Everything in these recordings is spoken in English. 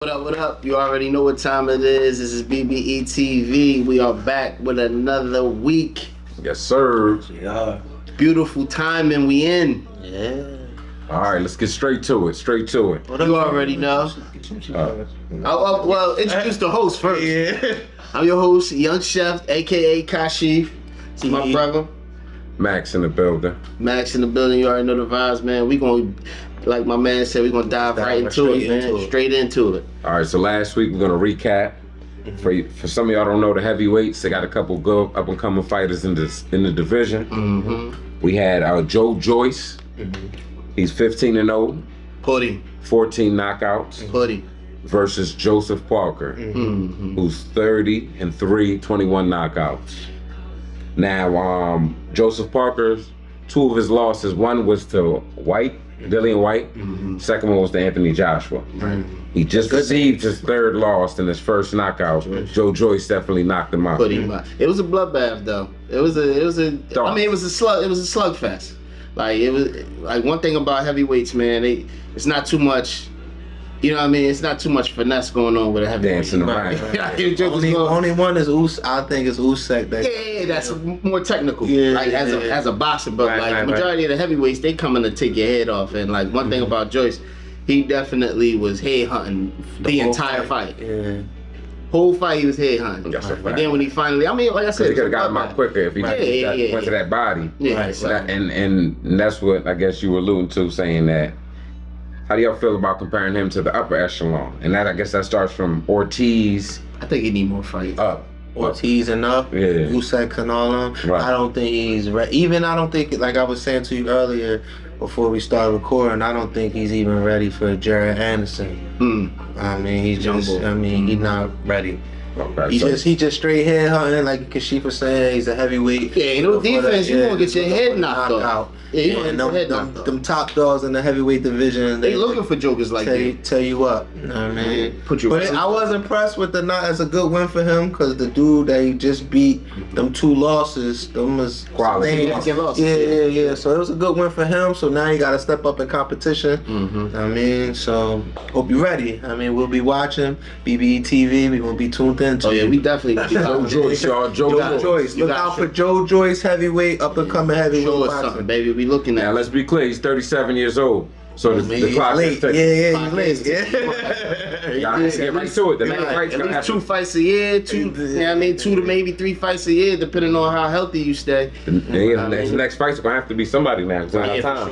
What up, what up? You already know what time it is. This is BBE TV. We are back with another week. Yes, sir. Yeah. Beautiful timing we in. Yeah. All right, let's get straight to it. You already know. Well, introduce the host first. Yeah. I'm your host, Young Chef, a.k.a. Kashif. This is my brother. Max in the building. Max in the building. You already know the vibes, man. We going to, like my man said, we're going to dive right into it, man. Straight into it. All right, so last week we're going to recap. For some of y'all don't know the heavyweights, they got a couple good up-and-coming fighters in the division. We had Joe Joyce. He's 15-0. Putty. 14 knockouts. Putty. Versus Joseph Parker, who's 30-3, 21 knockouts. Now, Joseph Parker's two of his losses, one was to Dillian White, second one was to Anthony Joshua. He just received his third loss in his first knockout. Joe Joyce definitely knocked him out. It was a bloodbath though. It was a slugfest. Like it was like one thing about heavyweights, man, it's not too much. You know what I mean? It's not too much finesse going on with a heavyweight. Dancing around. Only one is I think is Usyk. Yeah, that's more technical. Yeah, like as a boxer, but majority of the heavyweights, they coming to take your head off. And like one thing about Joyce, he definitely was head hunting the entire fight. Yeah. Whole fight he was head hunting. But then when he finally, like I said, he could have got him out quicker if he went to that body. Yeah, and that's what I guess you were alluding to, saying that. How do y'all feel about comparing him to the upper echelon? And that, I guess that starts from Ortiz. I think he need more fight. Up. Ortiz enough. Yeah. Usyk, Canelo. Right. I don't think he's ready. Even I don't think, like I was saying to you earlier before we started recording, I don't think he's even ready for Jared Anderson. I mean, he's just, he's not ready. Okay, He just straight head hunting, like Kashifa said. He's a heavyweight. Yeah, ain't no defense. You gonna get your head knocked out. Yeah, you gonna get your head knocked them top dogs in the heavyweight division. They looking for jokers like that. Tell you what, you know what I mean? But I was impressed with the not as a good win for him, because the dude that he just beat, them two losses, them was quality. Yeah. So it was a good win for him. So now he got to step up in competition. I mean, so hope you're ready. I mean, we'll be watching BBE TV. We're gonna be tuned in. Oh yeah, we definitely. Joe Joyce, y'all. Joe Joyce. Look out for Joe Joyce, heavyweight, up and coming heavyweight. Show us something, baby. We looking at. Now let's be clear. He's 37 years old. So the clock is ticking. Yeah, he's late. Y'all get right to it. The next fight's at least 2 fights a year, 2 to maybe 3 fights a year, depending on how healthy you stay. The next fight's gonna have to be somebody now. It's Right. I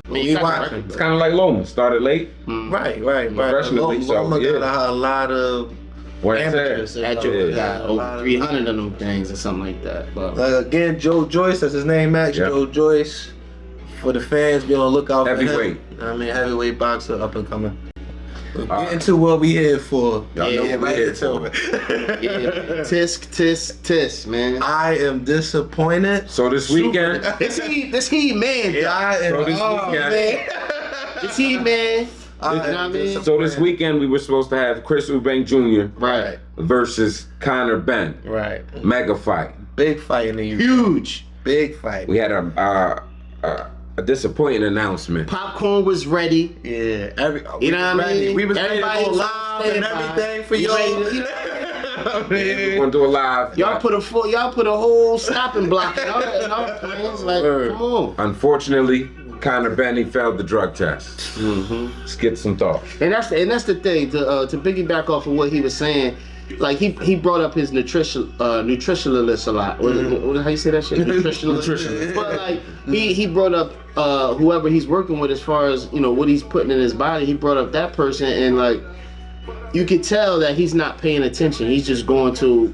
mean, it's kind of like Loma. Started late. Right. Professionally, Loma got a lot of amateurs. That Joker got over 300 of them things or something like that. But again, Joe Joyce, that's his name, Max. Yep. Joe Joyce. For the fans, be on the lookout for heavyweight. him. I mean, heavyweight boxer, up and coming. Get into what we here for. Y'all know what we here for. Tisk, man. I am disappointed. So this weekend, this heat, man. This heat, man. You know what I mean? So this weekend we were supposed to have Chris Eubank Jr. Right. versus Conor Benn. Right. Mega fight. Big fight in the UK. Huge. Big fight. We had a disappointing announcement. Popcorn was ready. Yeah. You know what I mean? We was Everybody ready to go live and everything for y'all. We're gonna do a live. Y'all put a whole stopping block in our plans. Like, come on. Unfortunately, Conor Benn failed the drug test. Let's get some thoughts. And that's the thing, to piggyback off of what he was saying. Like he brought up his nutritionalist a lot. How you say that shit? Nutritionalist. But like he brought up whoever he's working with as far as what he's putting in his body. He brought up that person, and like you could tell that he's not paying attention. He's just going to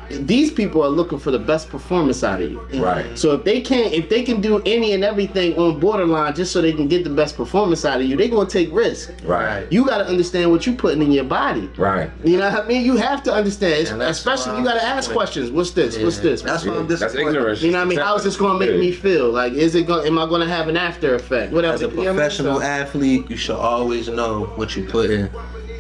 these people are looking for the best performance out of you. Right. So if they can do any and everything on borderline just so they can get the best performance out of you, they're gonna take risks. Right. You gotta understand what you're putting in your body. Right. You know what I mean? You have to understand, especially you gotta ask questions. What's this? What's this? That's what I'm That's ignorance. You know what I mean? How's this gonna make me feel? Like, am I gonna have an after effect? Whatever. As a professional athlete, you should always know what you put in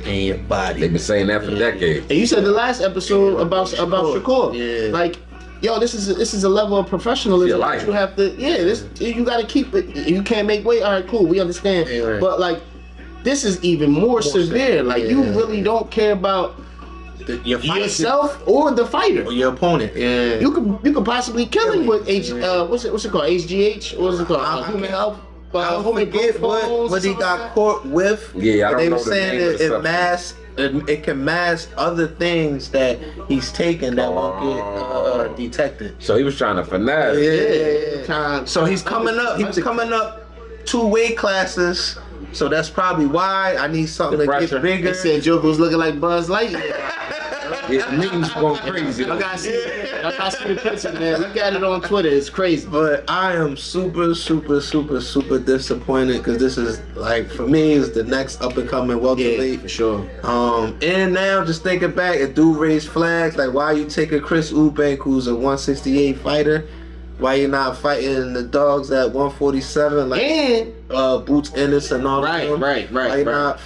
your body. They've been saying that for decades. And you said the last episode about Shakur. Yeah. Like, yo, this is a level of professionalism that you have to. Yeah, you got to keep it. You can't make weight. All right, cool. We understand. Yeah, right. But like, this is even more severe. Like you really don't care about yourself or the fighter or your opponent. Yeah, you could possibly kill him with what's it called, HGH? What's it called? Human health. I don't forget what he got caught with. Yeah, I don't they know were saying it can mask other things that he's taken that won't get detected. So he was trying to finesse. Yeah. So he's coming up. He was coming up 2 weight classes. So that's probably why I need something to get bigger. They said Joker was looking like Buzz Lightyear. Yeah, memes going crazy. I gotta see the picture, man. Look at it on Twitter. It's crazy. But I am super disappointed because this is like, for me, is the next up and coming welterweight. Yeah, for sure. And now just thinking back, it do raise flags. Like, why you taking Chris Eubank, who's a 168 fighter? Why you not fighting the dogs at 147? Like, and Boots Anderson and all that. Right. Why you not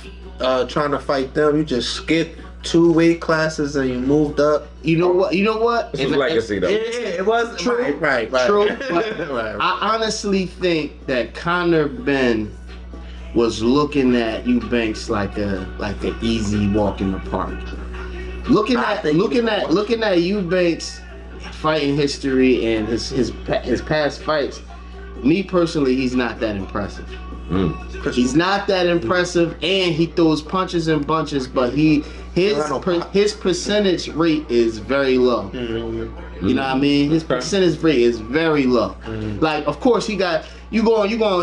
trying to fight them? You just skipped 2 weight classes and you moved up. You know what? It's legacy, though. Yeah, it was true. Right. True. But I honestly think that Conor Benn was looking at Eubanks like an easy walk in the park. Looking at Eubanks' fighting history and his past fights, me personally, he's not that impressive. He's not that impressive, and he throws punches and bunches, but his percentage rate is very low. You know what I mean? His percentage rate is very low. Like, of course, you gonna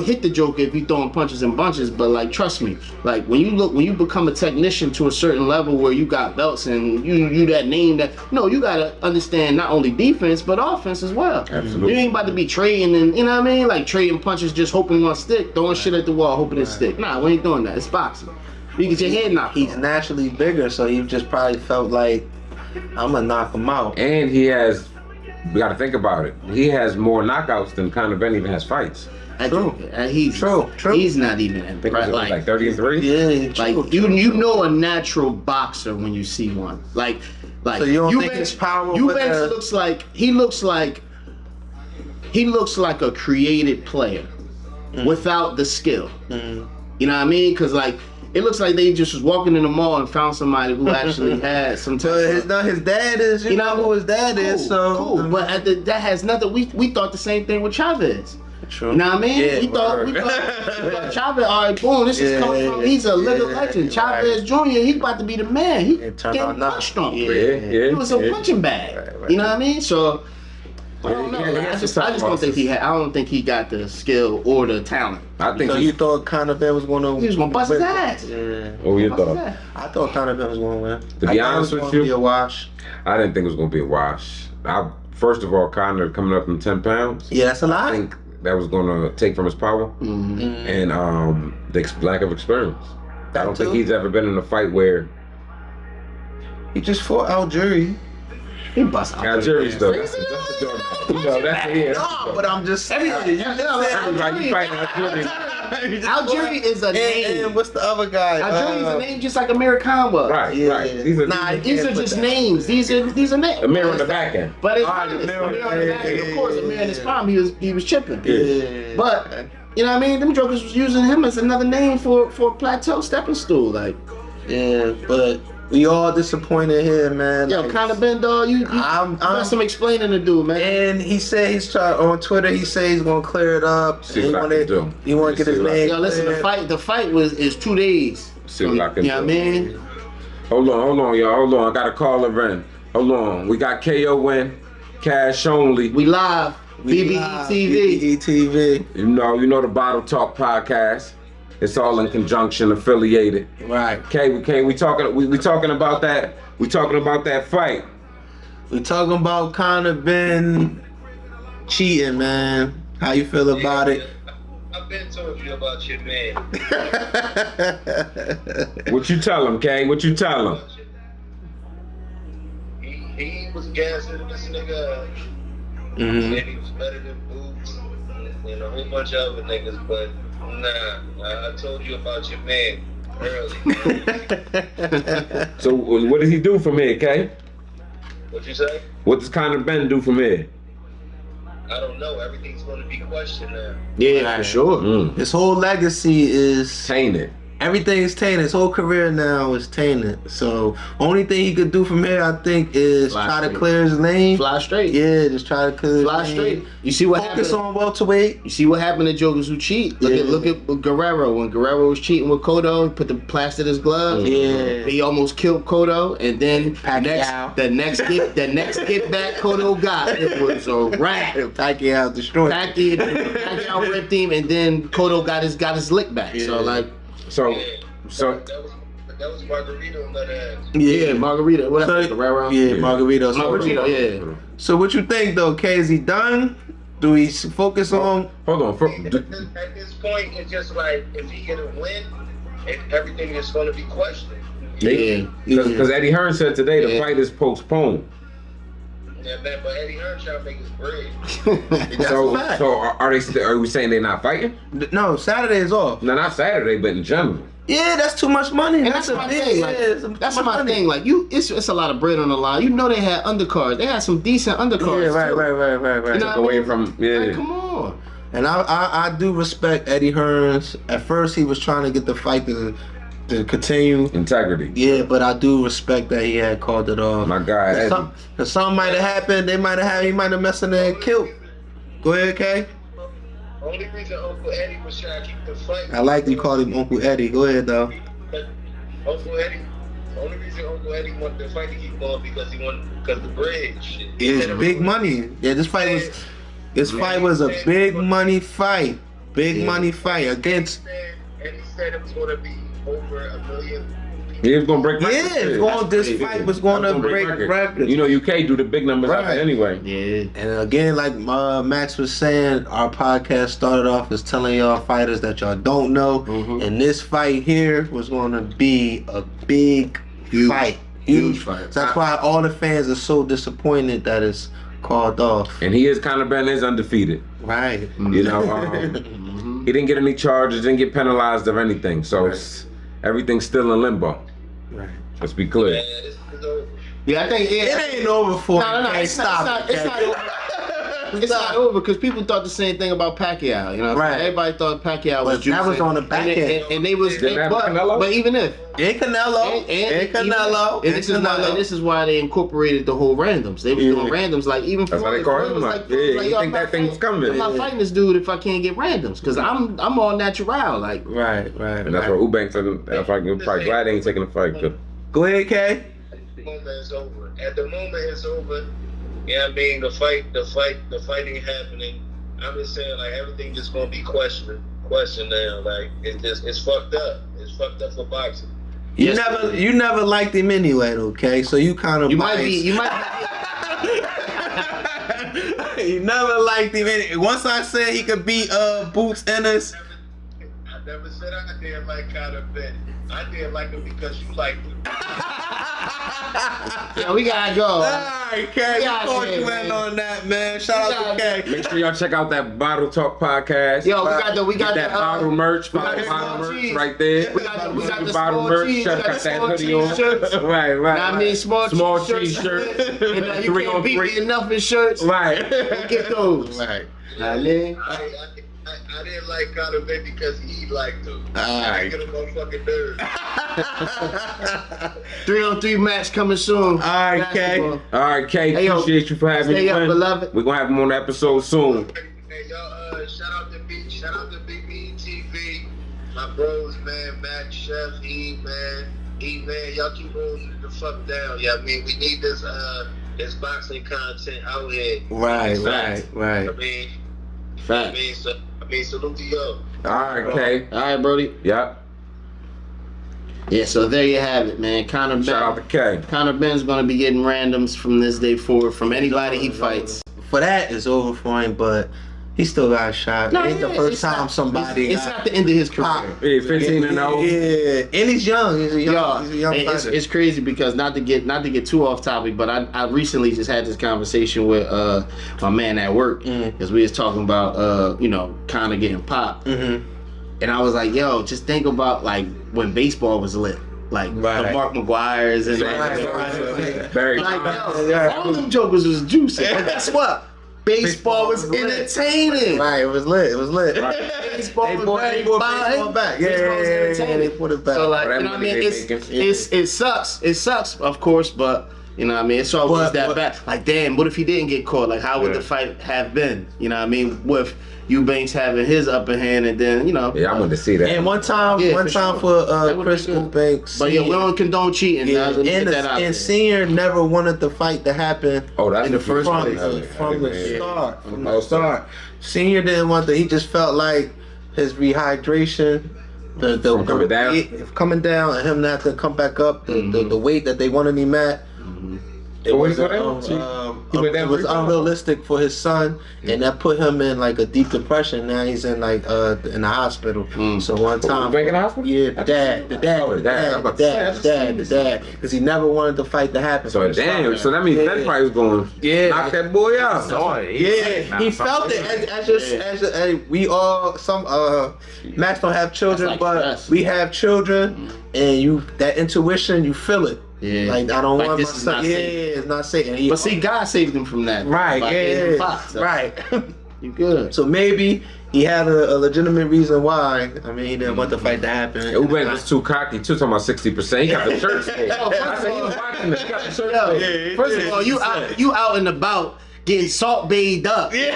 hit the Joker if you throwing punches and bunches, but like, trust me, like when you become a technician to a certain level where you got belts and you that name you gotta understand not only defense but offense as well. Absolutely. You ain't about to be trading and, you know what I mean? Like trading punches just hoping one stick, throwing shit at the wall, hoping it stick. Nah, we ain't doing that. It's boxing. You get your head knocked. He's naturally bigger, so he just probably felt like, I'm gonna knock him out. And we gotta think about it. He has more knockouts than Conor Benn even has fights. True. He's not even like 30 and 3. Yeah, like you know a natural boxer when you see one. Like so you don't think his power? Eubanks looks like a created player without the skill. You know what I mean? Because like, it looks like they just was walking in the mall and found somebody who actually had some type of... his dad is, you know who his dad is, so... Cool. But that has nothing... We thought the same thing with Chavez. True. You know what I mean? Yeah, we thought Chavez, all right, boom, this is coming from... He's a little legend. Chavez Jr., he's about to be the man. He getting punched on. He was a punching bag. Right. You know what I mean? So... I don't know. I just don't think I don't think he got the skill or the talent. I think you thought Conor Benn was going to... He was going to bust his ass. Yeah. What were you thought? I thought Conor Benn was going to win. To be honest with you, be a wash. I didn't think it was going to be a wash. First of all, Conor coming up from 10 pounds. Yeah, that's a lot. I think that was going to take from his power and the lack of experience. I don't think he's ever been in a fight where... He just fought Algieri. He bust Algieri's though. That's the doormat. You know, that's the No, but I'm just saying. Algieri is a name. And what's the other guy? Algieri is a name just like Amir Khan was. Right. These are just names. These are names. Amir on the back end. But it's Amir on the back end. Of course, Amir in his prime, he was chipping. Yeah. But you know what I mean? Them jokers was using him as another name for a plateau stepping stool. Like, yeah, but we all disappointed here, man. Yo, Conor Benn, dog, you got some explaining to do, man. And he said he's trying on Twitter. He said he's gonna clear it up. See what I can do. He want to get his name. Yo, listen, the fight is 2 days. See what I can do. You know what I mean? Hold on, y'all. Hold on. I got a caller in. Hold on. We got KO win. Cash only. We live. BBE TV. BBE TV. You know the Bottle Talk podcast. It's all in conjunction, affiliated. Right. Okay, we talking about that. We talking about that fight. We talking about Conor Benn cheating, man. How you feel about it? I've been told you about your man. What you tell him, Kay? What you tell him? He was gassing this nigga. Said he was better than Boots and a whole bunch of other niggas, but nah, I told you about your man early. So what did he do from here, Kay? What you say? What does Conor Benn do from here? I don't know. Everything's going to be questioned now. Yeah, for sure. His whole legacy is Tainted. everything is tainted. His whole career now is tainted. So only thing he could do from here, I think, is try to clear his lane. Fly straight. Yeah, just try to clear Fly his straight. lane. You see what happened? Focus on welterweight. You see what happened to jokers who cheat? Look at Guerrero. When Guerrero was cheating with Cotto, he put the plaster in his glove. Yeah. He almost killed Cotto, and then Pacquiao. the next get back Cotto got, it was a wrap. Pacquiao destroyed. Pacquiao ripped him, and then Cotto got his lick back. Yeah. So like, That was Margarito on that ass. yeah, Margarita. What happened? Guerrero. Yeah, Margarito. Margarito. Yeah. So what you think though, K? Is he done? Do we focus on? Hold on. At this point, it's just like if he get a win, everything is going to be questioned. Yeah. Because Eddie Hearn said today the fight is postponed. Yeah, man, but Eddie Hearn trying to make his bread. So are we saying they're not fighting? No, Saturday is off. No, not Saturday, but in general. Yeah, that's too much money. And that's my thing. Like, that's my thing. Like it's a lot of bread on the line. You know they had undercards. They had some decent undercards. Yeah, right. You know Took away from Like, come on. And I do respect Eddie Hearns. At first, he was trying to get the fight to continue. Integrity. Yeah, but I do respect that he had called it off. My guy, Eddie. Something might have happened. He might have messed in there and killed. Go ahead, Kay. Only reason Uncle Eddie was trying to keep the fight. I like you call him Uncle Eddie. Go ahead, though. Uncle Eddie. The only reason Uncle Eddie wanted the fight to keep going because the bread shit. It's big money. Yeah, this fight was a big money fight. Big money fight against. And he said it was going to be over 1 million. He was gonna break records. Yeah, this fight was going to break records. You know, you can't do the big numbers out there anyway. Yeah. And again, like Max was saying, our podcast started off as telling y'all fighters that y'all don't know. Mm-hmm. And this fight here was going to be a big fight. Huge fight. So that's why all the fans are so disappointed that it's called off. And Conor Benn is undefeated. Right. You know, he didn't get any charges, didn't get penalized or anything. So everything's still in limbo. Right. Let's be clear. Yeah, it's over. Yeah, I think It ain't over for No, him. it's not over. It's not over because people thought the same thing about Pacquiao. You know, Right. Everybody thought Pacquiao was juicing. That was on the back end. and they was. Didn't have Canelo? But even if And Canelo. And Canelo. and this is why they incorporated the whole randoms. They was doing randoms like even That's why they call him like, you think that thing was coming. I'm not fighting this dude if I can't get randoms because I'm all natural. Like Right. And that's why Eubank said, if I can probably glad they ain't taking the fight. Go ahead, Kay. The moment is over. At the moment it's over. Yeah, I mean the fighting happening. I'm just saying like everything just gonna be questioned now. Like it's fucked up. It's fucked up for boxing. You never liked him anyway, okay? So you kind of you might be. You never liked him anyway. Once I said he could beat Boots Ennis. I never said I didn't like Conor Benn. I didn't like him because you liked him. Yeah, we gotta go. Alright, Kay, we caught you in on that, man. Shout out to Kay. Make sure y'all check out that Bottle Talk podcast. Yo, we got that bottle merch. Bottle merch right there. We got the bottle small merch. cheese. Chef We got got that small hoodie on. shirts. Right. I mean, small cheese shirts. shirts. You can't beat me enough in shirts. Right. We'll get those. Right. I mean, I didn't like Conor Benn because he liked him. Alright. I get a motherfucking nerve. 3-on-3 match coming soon. Alright, Kay. Alright, Kay. Hey, yo, appreciate you for having me. Stay up, beloved. We're gonna have him on the episode soon. Hey, y'all, shout out to BBE TV. My bros, man, Matt, Chef, man, y'all keep holding the fuck down. Yeah, I mean, we need this boxing content out here. Right. I mean, Facts. Salute to y'all. Alright, Kay. All right, Brody. Yep. Yeah, so there you have it, man. Conor Benn. Shout out to Kay. Conor Benn's gonna be getting randoms from this day forward from anybody he fights. For that, it's over for him, but he still got a shot. No, Ain't the yeah, first it's time not- somebody It's not the end of his career. Yeah, 15 and 0. Yeah, and he's young. He's a young And fighter. it's crazy because not to get too off topic, but I recently just had this conversation with my man at work because we was talking about kind of getting popped, and I was like, yo, just think about like when baseball was lit. Like the Mark McGuires and Very like, yo, all them jokers was juicing. But guess what? baseball was entertaining. Right, it was lit. It was lit. Baseball They was brought very baseball fine. back. Baseball was entertaining. They put it back. So like, That you know what I money mean? they making. It sucks. It sucks, of course, but you know what I mean? It's always that bad. Like, damn, what if he didn't get caught? Like, how would the fight have been? You know what I mean? With Eubanks having his upper hand, and then, you know. Yeah, I wanted to see that. And one time for Chris Eubank. But yeah, we don't condone cheating. Yeah, Let me get that out there. and Senior never wanted the fight to happen. Oh, that's in the the first first place. one. From the start. From the Okay. start. Senior didn't want that. He just felt like his rehydration, coming down, and him not to come back up, the weight that they wanted him at. It was unrealistic for his son, and that put him in like a deep depression. Now he's in like in the hospital. So one time, Eubank in the hospital? yeah, the dad, because he never wanted the fight to happen. So damn, so that means that fight was going knock that boy out. Yeah, he felt it as we all Max don't have children, Like but stress. we have children, and that intuition, you feel it. Yeah. Like I don't Like, want this my is son. not Yeah, safe. it's not safe. And he, But see, God saved him from that. right, By getting him popped, so right. You good. So maybe he had a legitimate reason why. I mean, he didn't want the fight to happen. Eubank was too cocky too, talking about 60%. He got the shirts. Yo, I said he was watching this. He got the shirts. Yo, first of all, you out and about getting salt bathed up. Eating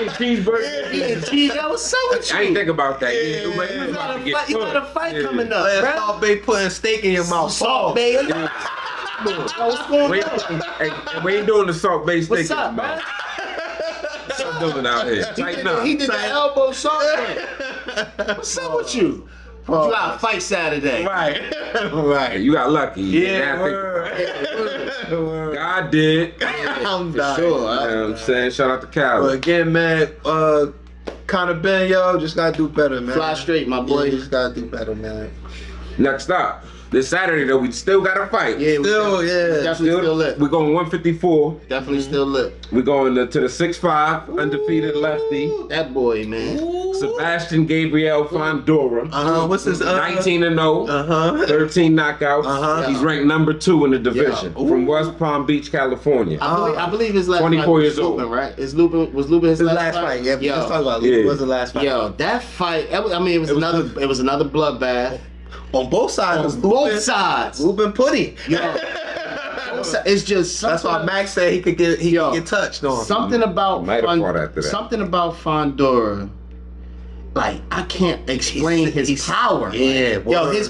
cheeseburgers. Eating cheese. Yo, what's up with you? I ain't think about that. You got a fight coming up, Last bruh. Salt Bay putting steak in your mouth. Salt bathed. Yo, what's going We on? ain't doing the salt based steak. What's up, man? What's up doing out here? Tighten up. He did the elbow salt thing. What's up with you? You got a fight Saturday. Right. Hey, you got lucky. Yeah, Word. God did. I'm For dying. sure. You know what I'm saying? Shout out to But Cali. again, man, Conor Benn, yo, just gotta do better, man. Fly straight, my boy. Yeah, just gotta do better, man. Next up, this Saturday though, we still got a fight. Yeah, we Yeah. definitely still lit. We're going 154. Definitely still lit. We're going to the 6'5", undefeated lefty, That boy, man. Sebastian Gabriel Fundora. What's his 19-0, 13 knockouts. He's ranked number 2 in the division from West Palm Beach, California. I believe his last 24 fight was years old. Lupin, right? Was Lupin his His last last fight, yeah. Yo, Let's talk about it. Yeah. It was the last fight. Yo, that fight. I mean, it was another bloodbath On both sides. on both sides. Lupin Putty. Yo, it's just That's why Max said he could get touched on. something about Might have fought after that. something about Fundora. Like I can't explain his power. Yeah, Yo, word. he's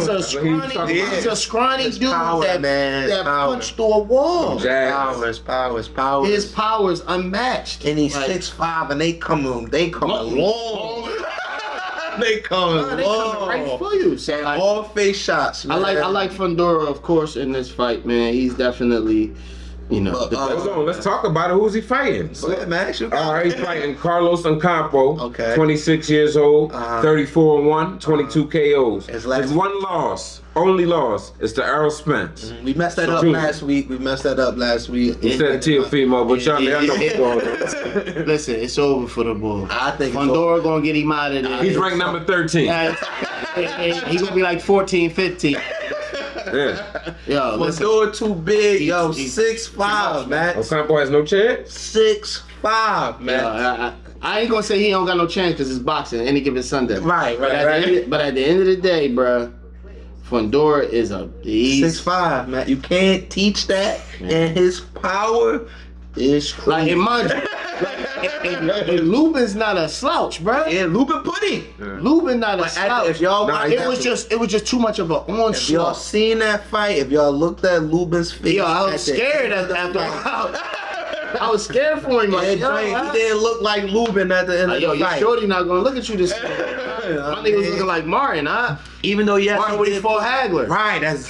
a scrawny dude power, that power. punched through a wall. Jazz. Power. His power's unmatched. And he's Like, 6'5", and they come long. They come Long. long. They coming Nah, they coming right for you. So like, All face shots, man. I like Fundora, of course, in this fight, man. He's definitely, you know, But, the best. Hold on, let's talk about it. Who's he fighting? Go ahead, Max. You All got right, he's fighting Carlos Ocampo, Okay. 26 years old, 34-1, 22 KOs. His His last- one loss, only loss, is to Errol Spence. We messed that up Junior. last week. He said Teofimo, but y'all know what's going on. Listen, it's over for the bull. I think it's Fundora gonna get him out of there. He's ranked number 13. He gonna be like 14, 15. Yeah. Yo, listen. Fundora too big, yo. He's- 6'5", man. Ocampo has no chance? 6'5", man. I ain't gonna say he don't got no chance because it's boxing any given Sunday. Right. But at the end of the day, bruh, Fundora is a beast. 6'5", man. You can't teach that, and his power is crazy. Like, in mind you, and Lubin's not a slouch, bruh. Yeah, Lupin Putty. Lubin not a But slouch. if y'all, Nah, it was just too much of an if y'all onslaught. seen that fight, if y'all looked at Lubin's face, Yo, I at was the scared end of the after. fight, I was scared for him. Like, he didn't look like Lubin at the end of yo, the your fight. shorty not gonna look at you this. My nigga was looking like Martin, huh? Even though yes, Martin when he fought Hagler. right, that's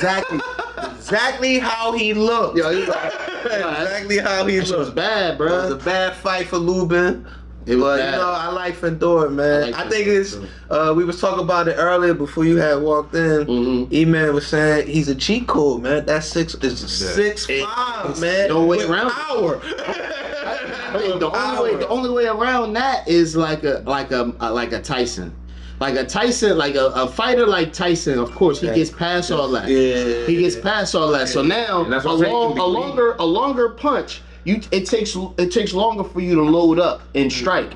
exactly how he looked. Yo, he was like, Exactly how he that shit was looked. bad, It was a bruh. bad fight for Lubin. It was But bad. you know, I like Fundora, man. I like I think it's we was talking about it earlier before you had walked in. Mhm. E-Man was saying he's a cheat code, man. That 6'5", man. no way with around it. power. The only way around that is like a Tyson. Like a Tyson, like a fighter like Tyson, of course, he gets past all that. Yeah. He gets past all that. So now And that's a what I'm saying, he can be longer punch it takes longer for you to load up and strike.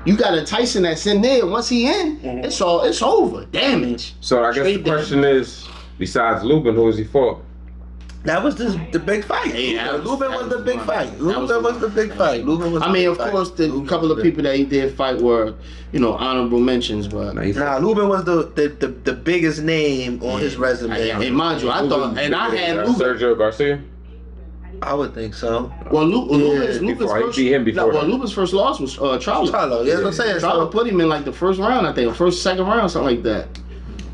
You got a Tyson that's in there. Once he in, it's over. Damage. So I guess Straight the question is, besides Lubin, who has he fought? That was the big fight. Yeah, Lubin was the big fight. Lubin was the big fight. I mean, of course, the couple of people that he did fight were, honorable mentions, but Lubin was the biggest name on his resume. and mind you, I thought, and I had Lubin. Sergio Garcia. I would think so. Well, Lubin's Before he first, beat him before. Lubin's first loss was Charlo. Charlo, yeah, that's what I'm saying. Charlo put him in like the first round, I think, second round, something like that.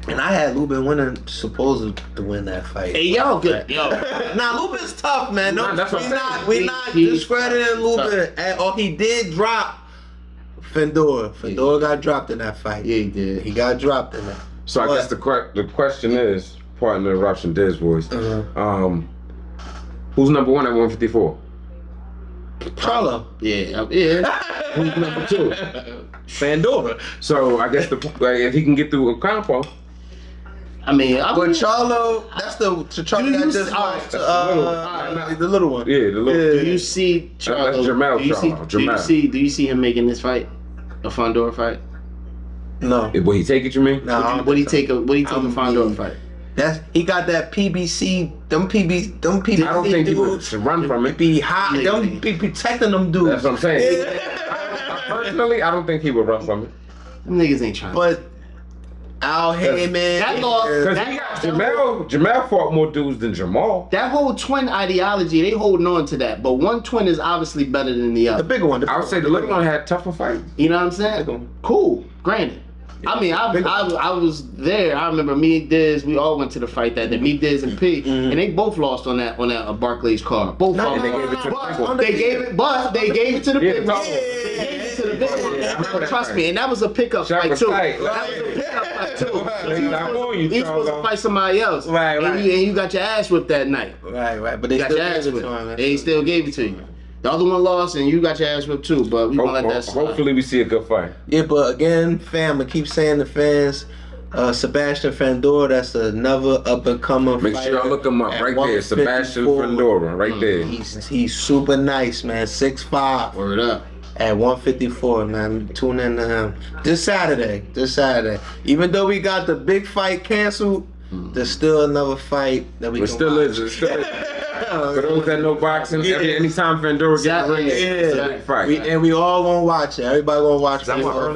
And I had Lubin winning, supposed to win that fight. Hey, yo, good. Yo. Nah, Lubin's tough, man. No, That's what we're not discrediting Lubin. He did drop Fundora. Fundora got dropped in that fight. Yeah, he did. He got dropped in that. So I guess the question is, pardon the interruption, Diz voice. Who's number one at 154? Charlo. Yeah. Who's number two? Fundora. So I guess if he can get through Ocampo. I mean, But Charlo, that's the Charlo that just lost to the little one. Yeah, the little. do you see Charlo? That's Jamel do you see, Charlo. do you Jamel. see? Do you see him making this fight a Fundora fight? No. Will he take it? You mean? No. Would he take a Fundora fight? He got that PBC. Them PBC. I don't think he would dudes run from it. be hot. Them be protecting them dudes. That's what I'm saying. Personally, I don't think he would run from it. Them niggas ain't trying. But Al Heyman. That loss. Because Jamel fought more dudes than Jamal. That whole twin ideology, they holding on to that. But one twin is obviously better than the The other. bigger one. I would say the little one had tougher fights. You know what I'm saying? Cool. Granted. I mean, I was there. I remember me, Diz, we all went to the fight that day. Me, Diz, and P, and they both lost on that Barclays card. Both of them. they gave it to the big one. They gave it to the big one. Yeah, They gave it to the big one. Yeah, Trust me, and that was a pickup Shot fight was too. tight. That was a pickup fight too. You You supposed to fight somebody else, Right. And you got your ass whipped that night. Right. But You they got still your ass gave it whipped. to him. They still gave it to you. The other one lost, and you got your ass whipped too. But we gonna let that slide. Hopefully we see a good fight. Yeah, but again, fam, I keep saying to fans, Sebastian Fundora, that's another up and coming. Make sure y'all look him up right there. Sebastian Fundora, right there. He's super nice, man. 6'5". Word up. At 154, man. Tune in to him. This Saturday. Even though we got the big fight canceled, there's still another fight that we It can still watch. is. It still is. For those that know boxing, anytime Fundora gets a ring, it's a big fight. We all gonna watch it. Everybody gonna watch it.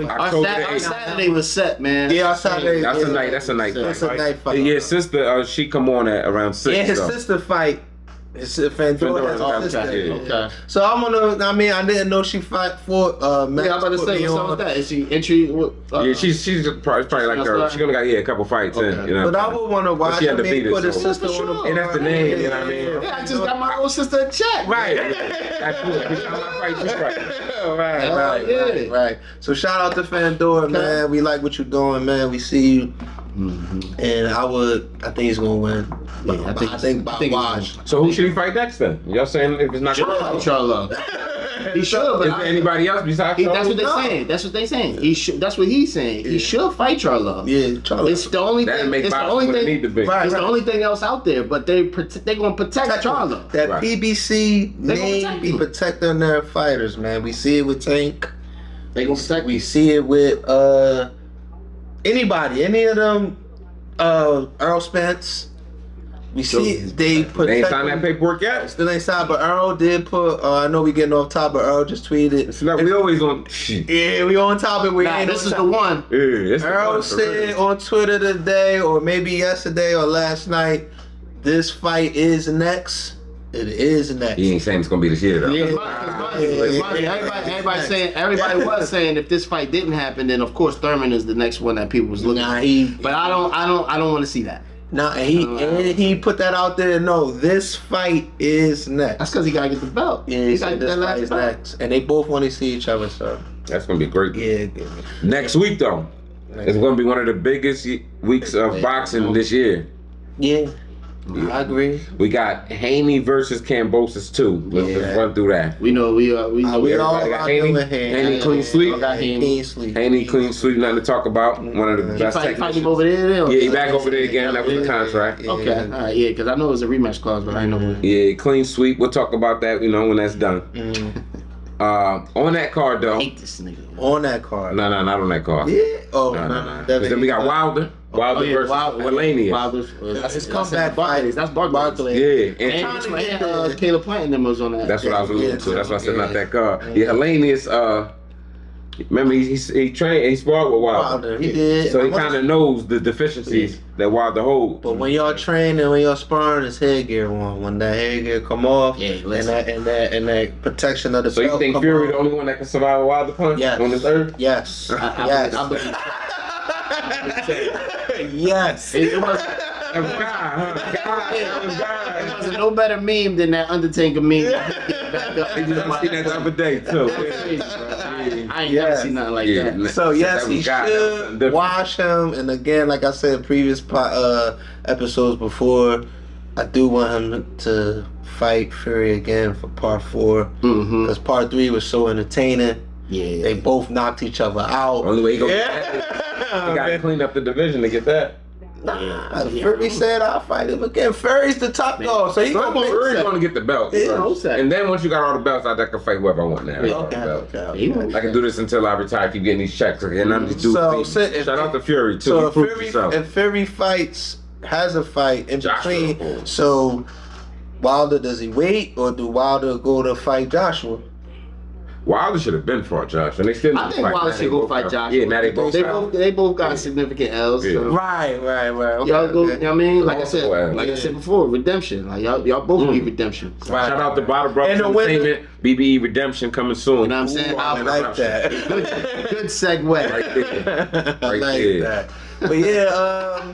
Our Saturday was set, man. Yeah, our Saturday. That's a night. That's a night That's a night fight. Yeah, sister, she come on at around 6. Yeah, his so. sister fight. His Fundora has a sister. Okay. So I'm gonna. I mean, I didn't know she fought for. Yeah, I'm about to say, what's up with that? Is she entry? Yeah, she's probably like her. She's gonna got a couple fights in. You know. But I would want to watch. She had I mean, defeated, put his so- sister on the. And that's the name. You know what I mean? Yeah, I just got my little sister a check. Right. That's good. Every time I fight, you fight. Right. So shout out to Fundora, man. We like what you're doing, man. We see you. And I think he's gonna win. Yeah, I think by wash. So who should he fight next then? Y'all saying if it's not Charlo. He should, but is there anybody else besides Charlo? that's what they're saying. That's what they're saying. He should. That's what he's saying. He should fight Charlo. Yeah, Charlo. It's the only That thing. make It's the boxing only what it thing. need to be. Right. It's the only thing else out there. But they're gonna protect Charlo. That Right. PBC They gonna name protect be you. protecting their fighters, man. We see it with Tank. They gonna protect. We see it with anybody, any of them. Earl Spence. We see they protect. They ain't signed them. that paperwork yet. Still ain't signed, but Earl did put. I know we getting off top, but Earl just tweeted. It's not, we always on shit. Yeah, we on topic. We Nah, ain't this on is the topic. one. Yeah, it's the Earl one for real. said on Twitter today, or maybe yesterday or last night, this fight is next. It is next. He ain't saying it's gonna be this year though. Everybody was saying if this fight didn't happen, then of course Thurman is the next one that people was looking Nah, at. But I don't want to see that. Nah, and he put that out there. No, this fight is next. That's because he gotta get the belt. Yeah, he he gotta said get this that fight last is belt. next, and they both want to see each other. So That's gonna be great. yeah. Next week though, it's gonna be one of the biggest weeks of boxing this year. Yeah. I agree. We got Haney versus Kamboso 2. Let's run through that. We know we all got Haney. Haney clean sweep. Haney clean sweep. Nothing to talk about. One of the best techniques. Fight him over there. Yeah, he back over there again. That was the contract. Okay, all right, yeah, because I know it was a rematch clause, but I know. Yeah, clean sweep. We'll talk about that. When that's done. On that card though. I hate this nigga. On that card. No, not on that card. Yeah. Oh, no. Then we got Wilder. Wilder versus Helenius. That's his comeback fight. That's Barclays. Yeah. And Caleb Plant them was on that. That's what I was alluding to. That's why I said not that card. Yeah, Helenius. Remember he trained. He sparred with Wilder. He did. So he kind of knows the deficiencies that Wilder holds. But when y'all train and when y'all sparring, it's headgear on. When that headgear come off, and that protection of the so you think Fury the only one that can survive a Wilder punch on this earth? Yes. Yes. Yes. It wasn't no better meme than that Undertaker meme. You just seen that the other day too. I ain't never seen nothing like that. So yes, he should wash him. And again, like I said in previous episodes before, I do want him to fight Fury again for part 4 because part 3 was so entertaining. Yeah, they both knocked each other out. Only way he go. You got to clean up the division to get that. Nah, Fury said I'll fight him again. Fury's the top dog, so he's gonna get the belt. And then once you got all the belts, I can fight whoever I want now. I can do this until I retire. Keep getting these checks again. I'm just doing. Shout out to Fury too. So if Fury has a fight in between, so Wilder, does he wait or do Wilder go to fight Joshua? Wilder should have been fought Josh, and they still. I think Wilder should go fight Josh. Yeah, now they both got significant L's. Yeah. So. Right. Okay, y'all go. You know what I mean, like I said before, redemption. Like y'all both need redemption. So. Right. Shout out to Bottle Brothers Entertainment, BBE redemption coming soon. You know what I'm saying? I like that. Good segue. Right there. I like that. But yeah,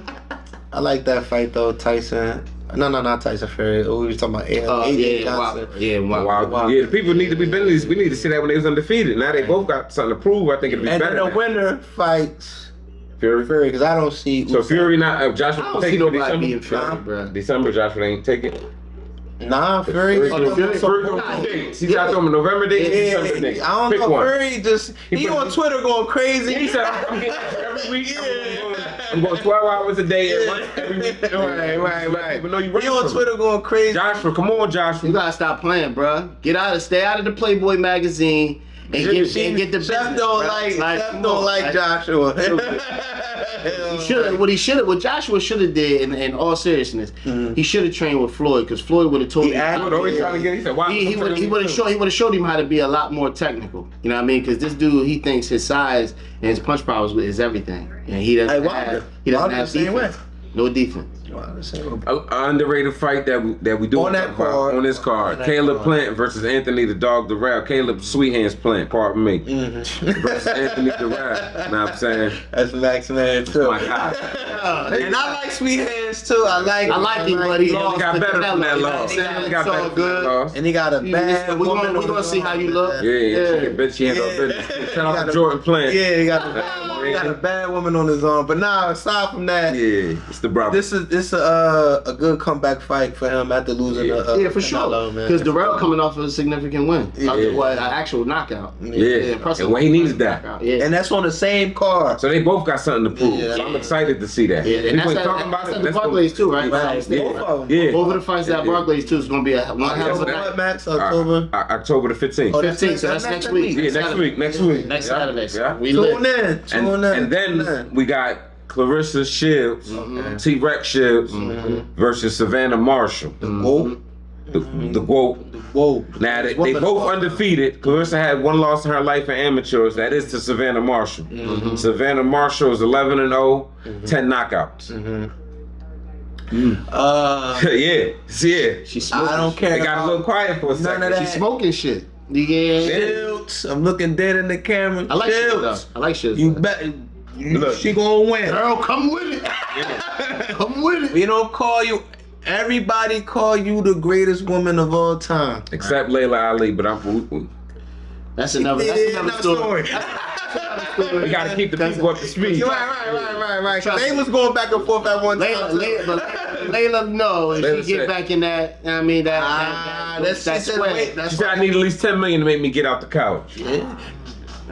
I like that fight though, Tyson. No, not Tyson Fury. We was talking about AJ Johnson. Wow. Yeah, the people need to be business. We need to see that when they was undefeated. Now they both got something to prove. I think it'd be better. And then the winner fights Fury because I don't see. So Fury not Joshua. I don't see nobody beating Fury, bro. December Joshua ain't take it. Nah, Fury. He's out there on November date. I don't know. Fury just he on Twitter going crazy. He said I'm getting every week. I'm going 12 hours a day every week. Right. But no, you on Twitter going crazy. Joshua, come on, Joshua. You gotta stop playing, bro. Stay out of the Playboy magazine. And get the business. Chef don't like Joshua. What Joshua should have did, in all seriousness, he should have trained with Floyd because Floyd would have told him. He would have showed him how to be a lot more technical. You know what I mean? Because this dude, he thinks his size and his punch power is everything, and he doesn't have defense. No defense. An underrated fight that we do on this card. Caleb Plant versus Anthony the Dog Dirrell. Caleb Sweet Hands Plant, pardon me. Versus Anthony Dirrell. You know what I'm saying? That's Max Man too. My God. And I like Sweet Hands too. I like him, but he got better from that loss. He got better from that loss. And he got a bad woman. We're gonna see how you look. Yeah. She handled business. Shout out to Jordan Plant. Yeah, he got a bad woman on his arm. But now, aside from that, it's the brother. This is a good comeback fight for him after losing for sure. Because Dirrell coming off of a significant win. An actual knockout. And when he needs that. And that's on the same card. So they both got something to prove. So I'm excited to see that. And that's at the Barclays too, right? Both of them. Both of the fights at Barclays too is going to be one hell of a night. Max, October? October the 15th. 15th, so that's next week. Yeah, next week. Next Saturday. Yeah. Tune in. And then we got Clarissa Shields, T-Rex Shields versus Savannah Marshall. The GOAT. Now they both undefeated. Clarissa had one loss in her life in amateurs. That is to Savannah Marshall. Savannah Marshall is 11-0, 10 knockouts. She's smoking. I don't care. They got a little quiet for a second. None of that. She's smoking shit. Yeah. Shields. I'm looking dead in the camera. I like Shields. I like Shields. You bet. She gonna win. Girl, come with it. Come with it. We don't call you. Everybody call you the greatest woman of all time. Except Layla Ali, but I'm. That's another story. We gotta keep the people up to speed. Right. They was going back and forth at one time. Layla, no, if Layla she get said- back in that, I mean that sweat. She said I need at least $10 million to make me get out the couch. Yeah.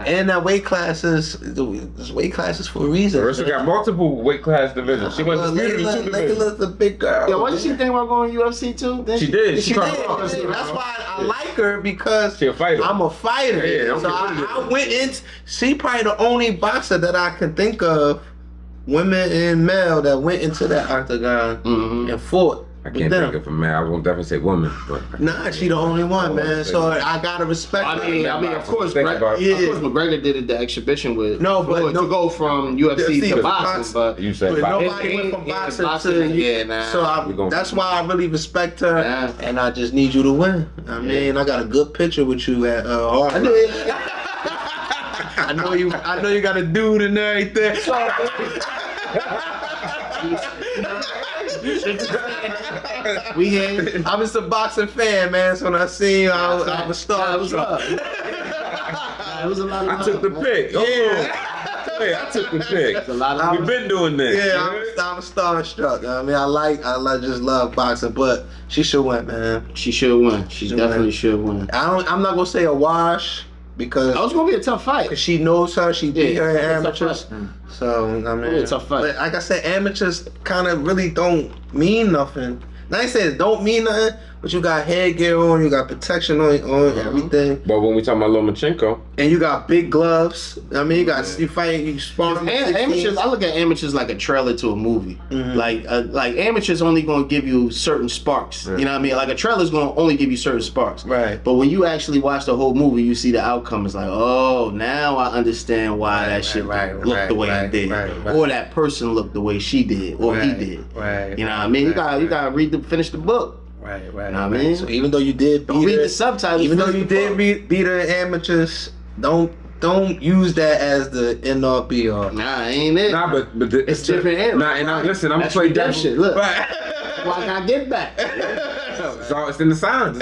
And that weight classes, there's weight classes for a reason. Marissa got multiple weight class divisions. She went to two divisions. Layla's a big girl. Yeah, what did she think about going UFC too? She did. She tried did. to- That's why I like her, because She a fighter. I'm a fighter. Yeah, so I went in. She probably the only boxer that I can think of, women and male, that went into that octagon and fought. I can't think of a man. I won't definitely say woman, but Nah, she the only one, man. So I gotta respect her. I mean, of course, Think about it. of course, McGregor did it, the exhibition with No, but Floyd, no- to go from UFC to to boxing, but you said But boxing. nobody went from boxing boxing, to yeah, nah. So that's why I really respect her, Yeah. and I just need you to win. I mean, I got a good picture with you at Harvard. I know you. I know you got a dude and everything. we had. I'm just a boxing fan, man. So when I seen you, I was It was starstruck. up. It was a lot of I took the pick. Yeah. Yeah, I took the pick. a lot of We've been doing this. Yeah, I'm starstruck. I mean, I just love boxing, but she should win, man. She should win. She definitely win. should win. I'm not gonna say a wash, because That was gonna be a tough fight. she knows her. She beat her in it's a tough amateurs. fight. So I mean, It's a tough fight. But like I said, amateurs kind of really don't mean nothing. Now I said don't mean nothing, but you got headgear on, you got protection on everything, But when we talk about Lomanchenko, and you got big gloves. I mean, you fight, you sparring. Amateurs, I look at amateurs like a trailer to a movie. Like amateurs only gonna give you certain sparks. You know what I mean? Like a trailer's gonna only give you certain sparks. Right. But when you actually watch the whole movie, you see the outcome. It's like, oh, now I understand why that shit looked the way it did, or that person looked the way she did, or he did. Right. You know what I mean? You gotta finish the book. Right. You know what I mean? So even though you did Don't beat read her, the subtitles. even though finish you the did book. beat her in amateurs, don't use that as the end all be all. Nah, ain't it? nah, but It's different era. Nah, and listen, I'm gonna That's play redemption. devil. Look, why I gotta get back? It's in the signs.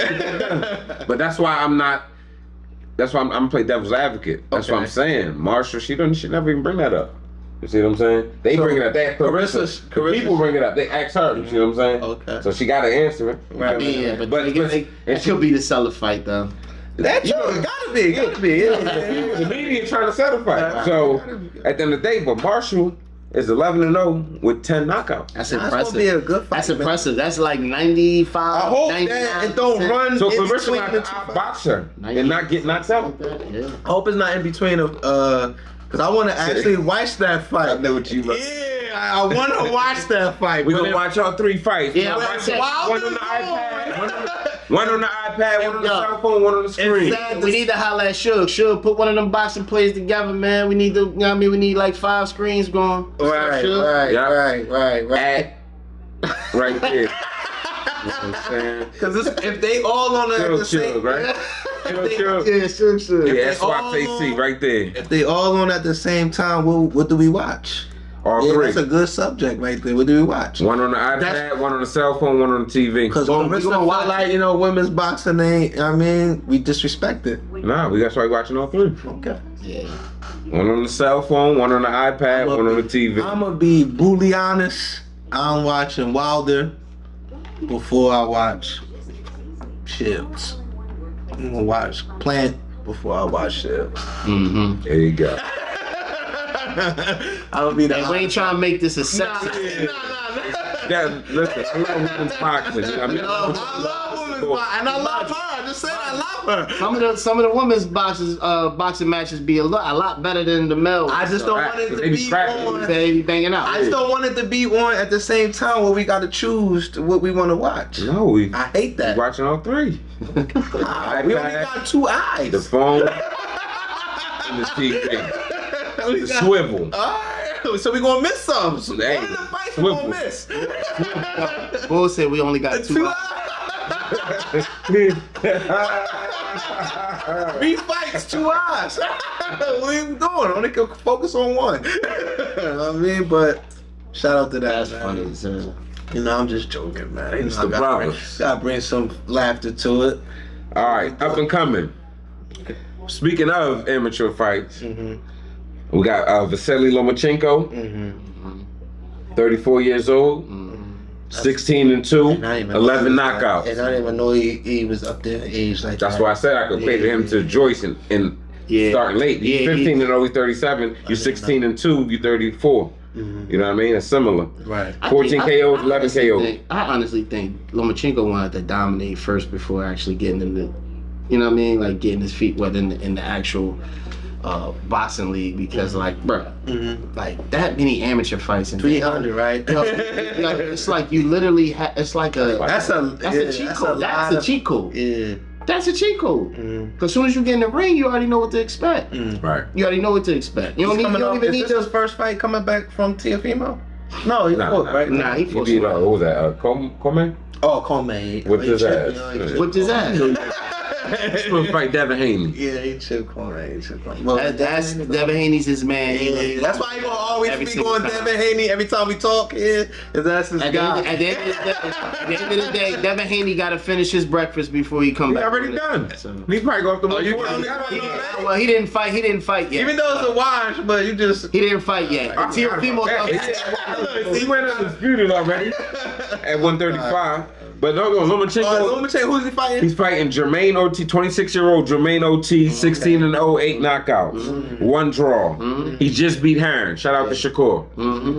But that's why I'm not. That's why I'm gonna play devil's advocate. That's what I'm saying. Marsha, she never even bring that up. You see what I'm saying? They So, bring it up. They Carissa's- people bring it up. They ask her. You see what I'm saying? Okay. So she got to answer it. Right. Yeah, but But it could be the seller fight though. That true. It gotta be. the media trying to settle fight. So at the end of the day, but Marshall is 11-0 with 10 knockouts. That's That's gonna impressive. be a good fight. That's man. impressive. That's like 95. I hope that it don't run So in Clarissa between not the to two fights. outbox her and not get knocked out. Yeah. I hope it's not in between of because I want to actually watch that fight. I know what you. Yeah, I want to watch that fight. We're but gonna it- watch all 3 fights. Yeah, One I'm on saying, one on the iPad, one on the iPad, one on the cell phone, one on the screen. sad. We need to holler at Suge. Suge, put one of them boxing plays together, man. We need to, you know what I mean? We need like 5 screens going. Right, Suge. right. Right there. You know what I'm saying? Because if they all on it at the Chill, same, right? Chill. Yeah, Suge. Yeah, they all SYKC right there. if they all on at the same time, what do we watch? All Yeah, 3. that's a good subject right there. What do we watch? One on the iPad, That's- one on the cell phone, one on the TV. Because Well, we we gonna gonna watch like women's boxing ain't. I mean, we disrespect it. Nah, that's why we watching all 3. Okay. Yeah. One on the cell phone, one on the iPad, one on the TV. I'm gonna be brutally honest. I'm watching Wilder before I watch Shields. I'm gonna watch Plant before I watch Shields. Mm-hmm. There you go. I'm gonna be the. And we ain't trying to make this a sex. Yeah, listen, I love women's boxing. I mean, I love women's boxing, and I love her. I just said I love her. Some of the women's boxing matches be a lot better than the male. I just don't Right, want it they to be be scrapping. on. They be banging out. I just don't want it to be on at the same time where we gotta choose what we want to watch. no, we I hate that. watching all 3. We only got 2 eyes. The phone and the TV. We The got- swivel. Alright, so we gonna miss some. So Hey, one of the fights we swivel. gonna miss. Bullshit, we only got 2 2 eyes. eyes. 3 fights, 2 eyes. What are you doing? Only can focus on one. I mean, but shout out to that. That's man. funny, sir. You know, I'm just joking, man. You It's know, the brothers. Gotta bring some laughter to it. All right, up and coming. Speaking of amateur fights, we got Vasily Lomachenko, 34 years old. 16-2, 11 knockouts. And I didn't even know he was up there in age like that. That's why I said I could equate him to Joyce and starting late. He's 15-0, he's 37. You're 16-2, you're 34. You know what I mean? It's similar. Right. 14 KOs, 11 KOs. I honestly think Lomachenko wanted to dominate first before actually getting in the, you know what I mean? Like getting his feet wet in the actual boxing league, because like, bro, like that many amateur fights in 300, right? Yo, it's like you literally it's like a that's a cheat code. That's a cheat code. Yeah. That's a cheat code. Because as soon as you get in the ring, you already know what to expect. Right. You already know what to expect. You don't even need his first fight coming back from Teofimo? No, he fought, right? Nah, he He fought. beat, what was that? Come Oh, Coleman. Whipped his ass. Whipped his ass. He's supposed to fight Devin Haney. Yeah, he chipped Coleman. That's Devin Haney's his man. Yeah, that's why he gonna always Every speak on single time. Devin Haney every time we talk. Yeah, that's his At guy. the end of the day, Devin Haney got to finish his breakfast before he come He back. already done. So. He probably go off the you one. telling me about that? Well, he didn't fight yet. Even though it's a wash, but you just. He didn't fight yet. Teofimo, He went undisputed already at 135. But no, Lomachenko. Who's he fighting? He's fighting Jermaine Ortiz, 26-year-old Jermaine Ortiz, 16-0, 8 knockouts, 1 draw. He just beat Heron. Shout out to Shakur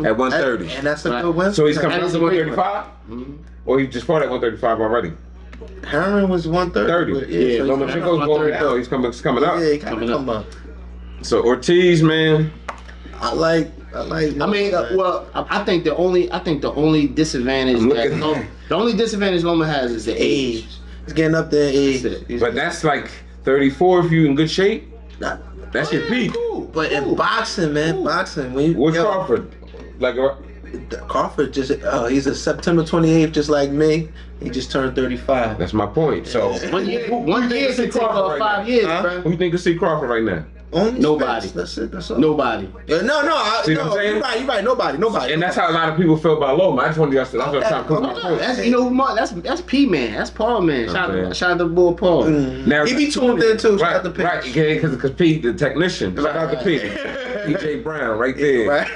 at 130. And that's a good win. So he's coming up That is to a great 135? Or he just fought at 135 already? Herman was 130. Yeah, so Lomachenko's going down. He's coming up. Yeah, he come up. So Ortiz, man. I like. I mean, I think the only disadvantage Loma has is the age. He's getting up there in age. But that's like 34 if you in good shape. That's your peak. But in boxing, man, boxing. What's Crawford? Like, Crawford he's a September 28th, just like me. He just turned 35. that's my point. So, 1 year can take off 5 years, bro. who you think can see Crawford right now? Only Nobody. That's it. That's all. Nobody. No. See what I'm saying? You're right. Nobody. And that's how a lot of people feel about Loma. I just wanted to that's what I'm trying to put my point. That's P man. That's Paul man. Okay. Shout out to Bull Paul. Now, He be tuned in too. Shout right, out to Pete. right, because Pete, the technician. Shout out to Pete. PJ Brown, right there. Right.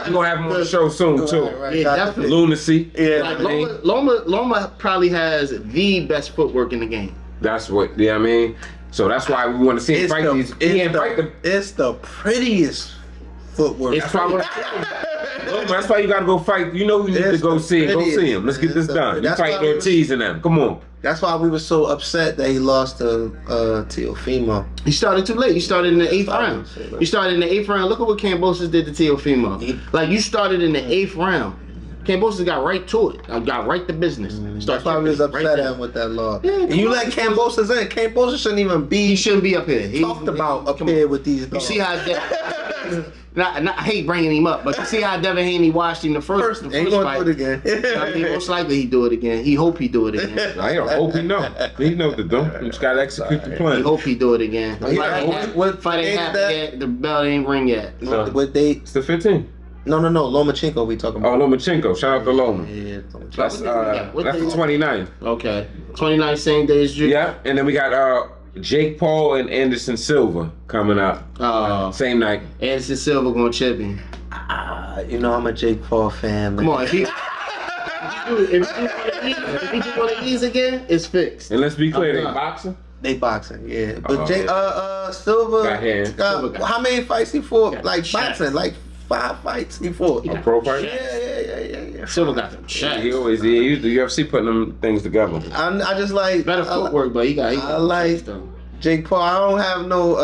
We're gonna have him on the show soon too. Right. Yeah, definitely. Lunacy. Yeah. Like Loma probably has the best footwork in the game. That's what. Yeah, I mean. So that's why we want to see him fight these. He ain't fight them. It's the prettiest footwork. That's why. That's why you gotta go fight. You know you need to go see him. Go see him. Let's get this done. You That's fight why Ortiz and them. Come on. That's why we were so upset that he lost to Teofimo. He started too late. He started in the 8th round. You started in the 8th round. Look at what Kambosos did to Teofimo. Like, you started in the 8th round. Kambosos got right to it. Got right to business. That's why we was upset at him with that loss. And you let Kambosos in. Kambosos shouldn't even be. He shouldn't be up here. He talked about up here with these dogs. You see how I hate bringing him up, but you see how Devin Haney watched him the first ain't gonna fight. do it again. I mean, most likely he do it again. He hope he do it again. I don't hope he know. He know the do. He just gotta execute the He plan. hope he do it again. What Fight ain't happened yet. The belt ain't ring yet. What date? It's the 15th. No. Lomachenko we talking Oh, about. Lomachenko. Shout out to Loma. Yeah. That's the 29th. Okay. 29 same day as you. Yeah, and then we got Jake Paul and Anderson Silva coming up. Same night. Anderson Silva gonna chip him. You know I'm a Jake Paul fan. Man. Come on, if he do one of these again, it's fixed. And let's be clear, they I'm done. boxing. They boxing, yeah. But Oh, Silva Got hands. how many fights he fought? Got Like shots. boxing, like 5 fights he fought. A pro fight. Yeah. Silva got them shots. He always the UFC putting them things together. I just like Better footwork, but he got I like them. Jake Paul. I don't have no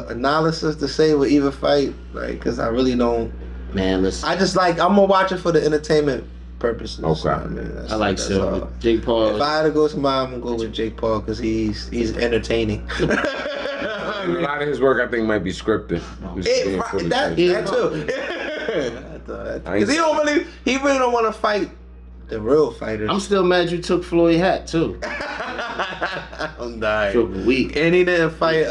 analysis to say with either fight, like, cause I really don't. Man, listen. I just like I'm gonna watch it for the entertainment purposes. Okay. I mean, I like that's Silva. all. Jake Paul. If I had to go somebody, I'm gonna go with Jake Paul because he's entertaining. A lot of his work, I think, might be scripted. That too. Because he really don't want to fight the real fighters. I'm still mad you took Floyd hat too. I'm dying. Took a week. And he didn't fight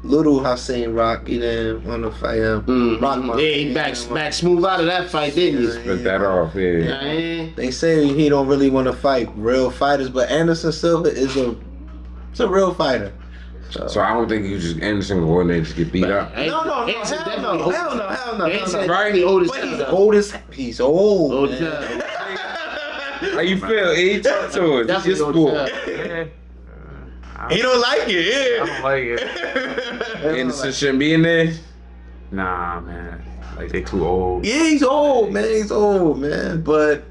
Little Hussein Rock. He didn't want to fight Rock. Yeah, he back smooth out of that fight, didn't he? Split that off, yeah. Yeah. They say he don't really want to fight real fighters, but Anderson Silva is a real fighter. So I don't think you just Anderson go in there and just get beat up. No, hell no. Anderson Right? definitely old as But hell. he's old. Old man. as hell. How you feel? He talk to us. That's your sport. He don't like it. Yeah. I don't like it. Anderson shouldn't be in there. Nah, man. Like they too old. Yeah, he's old, man. He's old, man. But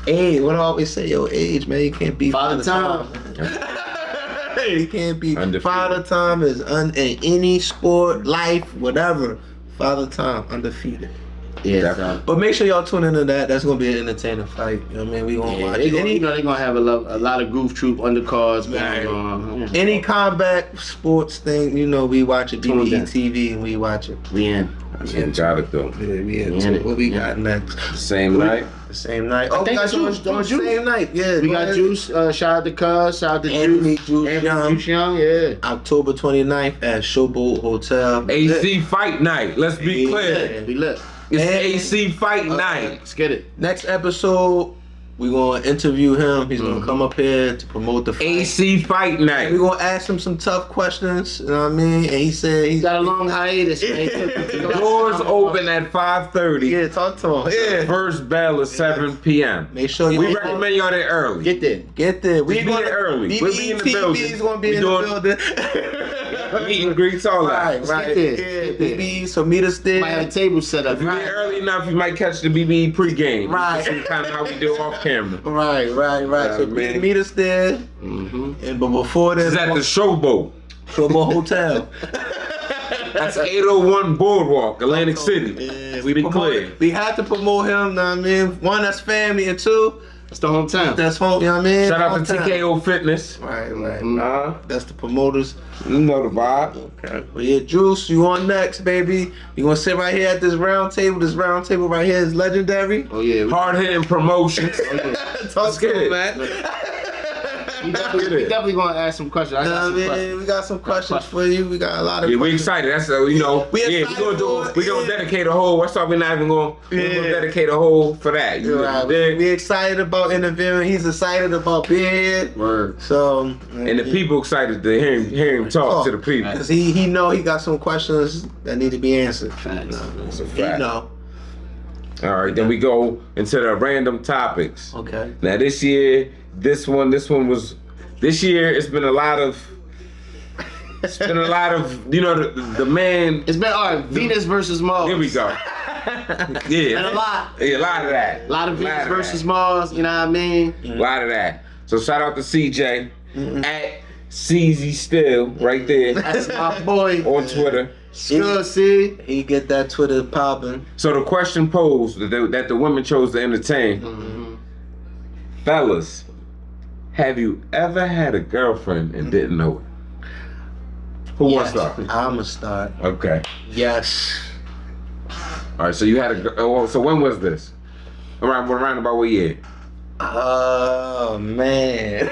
hey, what I always say, yo, age, man, you can't be Father Time. You can't be Undefeated. Father Time is in any sport, life, whatever. Father Time, undefeated. Yeah, But make sure y'all tune into that. That's gonna be an entertaining fight. You know what I mean? We gonna watch it. they're gonna have a lot of goof troop undercards going on. Any combat sports thing, you know, we watch it. Tune BBE in. TV, and we watch it. We in. That's what got it though. Yeah, we in into it. it. What we got next? Same night. The same night. I Oh, we think got Juice, Juice. Juice. Same night. Yeah, We got Juice. Shout out to Cuz. Shout out to Anthony Juice. Juice Young. Juice Young. Yeah. October 29th at Showboat Hotel. AC Fight Night. Let's be clear. Yeah, we lit. It's And- AC Fight Night. Let's get it. Next episode, we're gonna interview him. He's gonna come up here to promote the fight. AC Fight We're Night. gonna ask him some tough questions. You know what I mean? And he said He's he's got a long hiatus, man. Doors open at 5:30. yeah. Talk to him. Yeah. First bell is 7 p.m. Make sure you We recommend y'all there early. Get there. get there. We Just be there early. We'll be in the building. BBE's gonna be We in doing- the building. Meet and greets, all that. Right. get there. Yeah, Get there. BBE. So meet us there. Might have a table set up. If you get early enough, you might catch the BBE pregame. Right. See kind of how we do off camera. Right. So man. meet us there. Mm-hmm. And but before This that, is at the Showboat. Showboat Hotel. That's 801 Boardwalk, Atlantic City. Yeah, We be clear. We had to promote him. Know what I mean, one, that's family, and two, That's the hometown. that's home. You know what I mean? Shout out to Hometown. TKO Fitness. Right. That's the promoters. You know the vibe. Okay. But yeah, Juice, you on next, baby. You gonna sit right here at this round table. This round table right here is legendary. Oh yeah. Hard hitting promotions. Talk get to it. him, man. We definitely gonna ask some questions. I got some questions. We got some questions for you. We got a lot of Yeah, we questions. excited. That's we We we excited gonna for it, we gonna yeah. dedicate a whole. That's why we're not even gonna we're gonna Yeah. dedicate a whole for that. You Right. dig? We excited about interviewing. He's excited about being here. Word. So And the people excited to hear him talk to the people. Cause he know he got some questions that need to be answered. Facts. That's a He fact. know. All right, then we go into the random topics. Okay. Now this year, this one was. This year, it's been a lot of, you know, the man. It's been all right. Venus versus Mars. Here we go. Yeah, And a lot. Yeah, a lot of that. A lot of Venus that. versus Mars. You know what I mean? A lot of that. So shout out to CJ at CZ Still right there That's my boy. on Twitter. Good, see. He get that Twitter popping. So the question posed that the women chose to entertain, fellas, have you ever had a girlfriend and didn't know it? Who wants to start? I'ma start. Okay. Yes. All right. So you had so when was this? Around about what year? Oh man.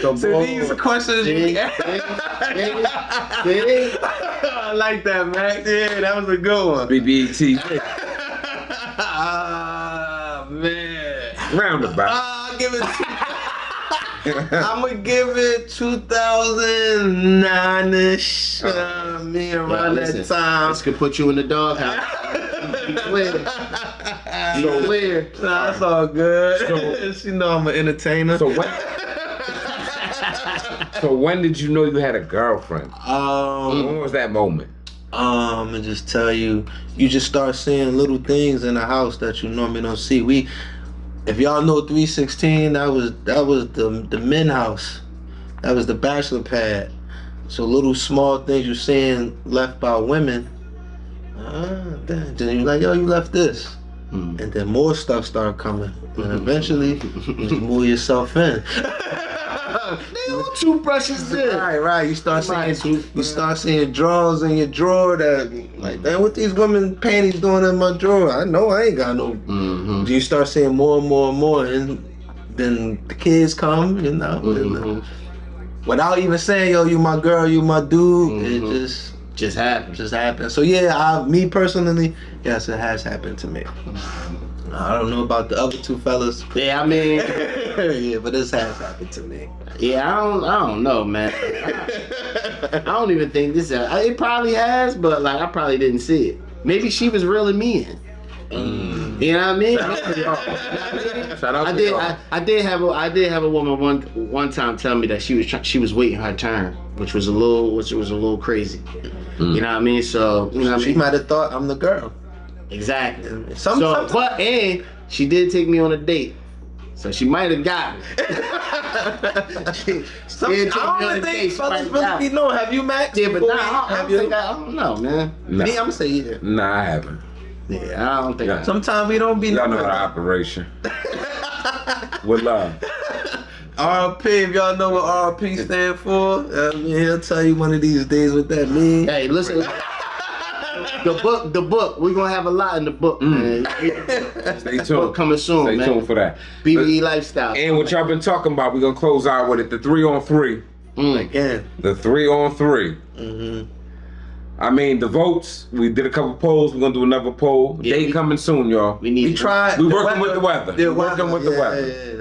So these questions. See? I like that, Max. Yeah, that was a good one. BBE Ah man. Roundabout. I'll give it. I'm gonna give it 2009ish. Me around listen, that time. This could put you in the doghouse. You clear. You clear. Nah, that's all good. So- She know I'm an entertainer. So when did you know you had a girlfriend? When was that moment? And just tell you, you just start seeing little things in the house that you normally don't see. If y'all know 316, that was the men house. That was the bachelor pad. So little small things you're seeing left by women. Then you're like, yo, you left this. And then more stuff start coming. And eventually, you just move yourself in. Toothbrushes there. Right. You start seeing drawers in your drawer that, like, damn, what these women panties doing in my drawer? I know I ain't got no. You start seeing more and more, and then the kids come, you know, and, without even saying, yo, you my girl, you my dude. It Just happened. So yeah, me personally, yes, it has happened to me. I don't know about the other two fellas. Yeah, I mean, Yeah, but this has happened to me. yeah, I don't know, man. I don't even think this. It probably has, but like I probably didn't see it. Maybe she was reeling me in. You know what I mean? Shout out I to did. y'all. I did have a woman one time tell me that she was waiting her turn, which was a little crazy. You know what I mean? So you know what I She mean? might have thought I'm the girl. Exactly. Sometimes. But and she did take me on a date, so she might have got me. I don't think fellas really be knowing. Have you, Max? Yeah, but Before nah, have you? I don't know, man. Nah. Me, I'm gonna say yeah. Nah, I haven't. Yeah, I don't think. Yeah. Sometimes we don't be Y'all know knowing. the operation. With love. RP, if y'all know what RP stand for, he'll tell you one of these days what that means. Hey, listen. The book. We're gonna have a lot in the book, man. Stay Book tuned. coming soon, Stay man. tuned for that. BBE lifestyle. And what y'all been talking about, we're gonna close out with it. The 3-on-3. Again. The 3-on-3. Mm-hmm. I mean, the votes. We did a couple polls. We're gonna do another poll. Yeah, Date coming soon, y'all. We tried. We the working with the weather. The We working with the yeah, weather. Yeah,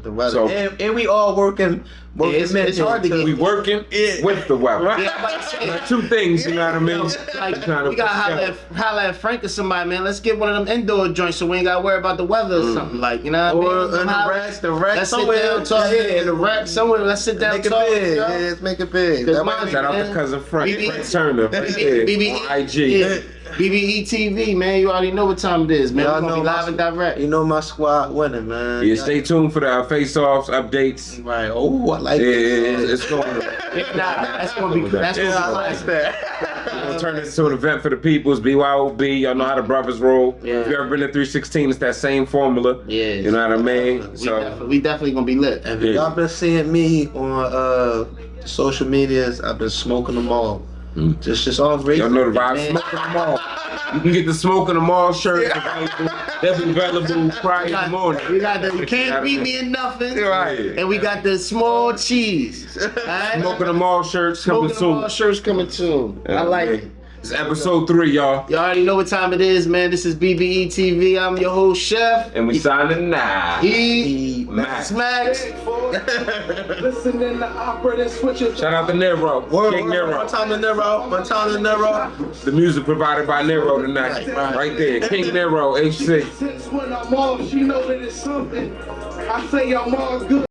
the weather. So- and we all working. it's hard to We get. working with the weather. Yeah, I'm about to say, Like, two things, you know what I mean? like, Trying to we gotta holler at Frank or somebody, man. Let's get one of them indoor joints so we ain't gotta worry about the weather or something, like, you know what I Or mean? in the rack Let's sit somewhere. down, talk. Yeah, in the rack somewhere. Let's sit down, Make it talk. big. you know? Yeah, let's make it big. Cause That mine- might Shout out man. to cousin Frank, BB Frank Turner, BBE, on IG. yeah, BBE TV, man. You already know what time it is, man. Y'all We're gonna know be live my- and direct. You know my squad winning, man. Yeah, stay tuned for the face-offs, updates. Right. Oh, I like Yeah, it. it's going If not, that's gonna be Yeah, I like classic. that. We're gonna turn this into an event for the peoples. BYOB, y'all know how the brothers roll. Yeah. If you ever been to 316, it's that same formula. Yeah. You know what I mean? We definitely gonna be lit. If Yeah. y'all been seeing me on social medias, I've been smoking them all. Just all great. Y'all know the vibe. Man. Smoking them all. You can get the Smoking them all shirt. They'll be available Friday in the morning. We got the you can't beat me in nothing. Right. And we got the small cheese. Alright? Smoking them all shirts coming Smoking them all soon. shirts coming soon. I like it. It's episode 3, y'all. You already know what time it is, man. This is BBE TV. I'm your host, Chef. And we signing now. Max. Smacks. Listening to opera, then switch it. Shout out to Nero. King Nero. One time to Nero. The music provided by Nero tonight. Right there. King Nero, H6. Since when I'm off, she know that it's something. I say I'm all good.